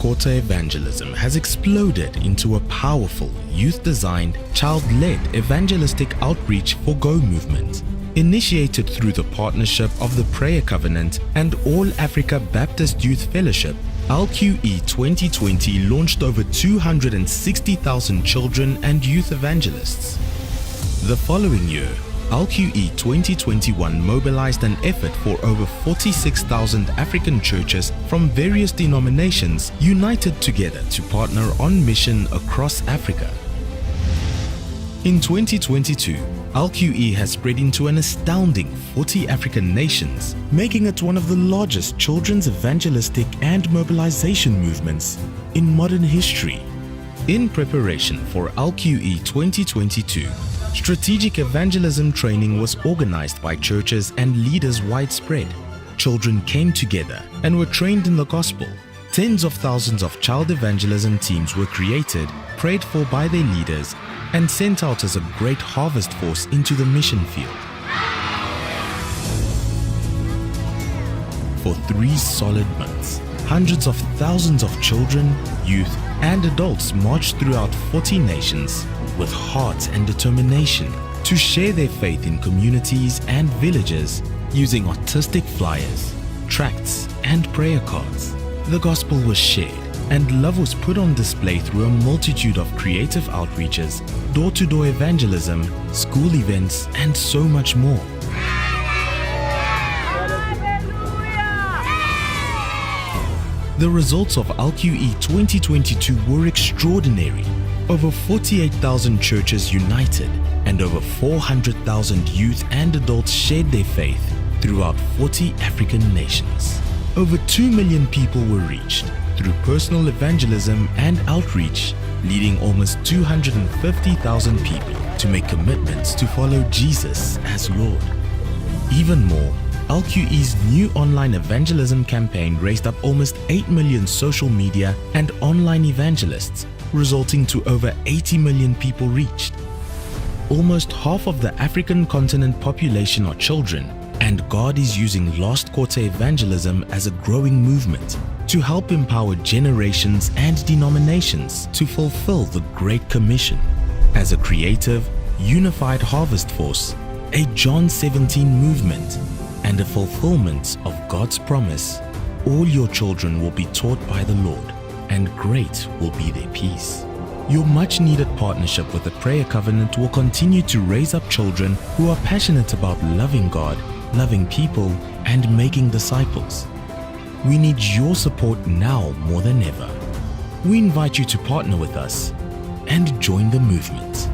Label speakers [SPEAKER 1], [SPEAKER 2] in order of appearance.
[SPEAKER 1] Quarter Evangelism has exploded into a powerful, youth-designed, child-led evangelistic outreach for Go movement. Initiated through the partnership of the Prayer Covenant and All Africa Baptist Youth Fellowship, LQE 2020 launched over 260,000 children and youth evangelists. The following year, LQE 2021 mobilized an effort for over 46,000 African churches from various denominations united together to partner on mission across Africa. In 2022, LQE has spread into an astounding 40 African nations, making it one of the largest children's evangelistic and mobilization movements in modern history. In preparation for LQE 2022, strategic evangelism training was organized by churches and leaders widespread. Children came together and were trained in the gospel. Tens of thousands of child evangelism teams were created, prayed for by their leaders, and sent out as a great harvest force into the mission field. For 3 solid months, hundreds of thousands of children, youth, and adults marched throughout 40 nations with heart and determination to share their faith in communities and villages using artistic flyers, tracts, and prayer cards. The gospel was shared and love was put on display through a multitude of creative outreaches, door-to-door evangelism, school events, and so much more. The results of LQE 2022 were extraordinary. Over 48,000 churches united and over 400,000 youth and adults shared their faith throughout 40 African nations. Over 2 million people were reached through personal evangelism and outreach, leading almost 250,000 people to make commitments to follow Jesus as Lord. Even more, LQE's new online evangelism campaign raised up almost 8 million social media and online evangelists, resulting to over 80 million people reached. Almost half of the African continent population are children, and God is using Last Quarter Evangelism as a growing movement to help empower generations and denominations to fulfill the Great Commission. As a creative, unified harvest force, a John 17 movement, and a fulfillment of God's promise, all your children will be taught by the Lord, and great will be their peace. Your much-needed partnership with the Prayer Covenant will continue to raise up children who are passionate about loving God, loving people, and making disciples. We need your support now more than ever. We invite you to partner with us and join the movement.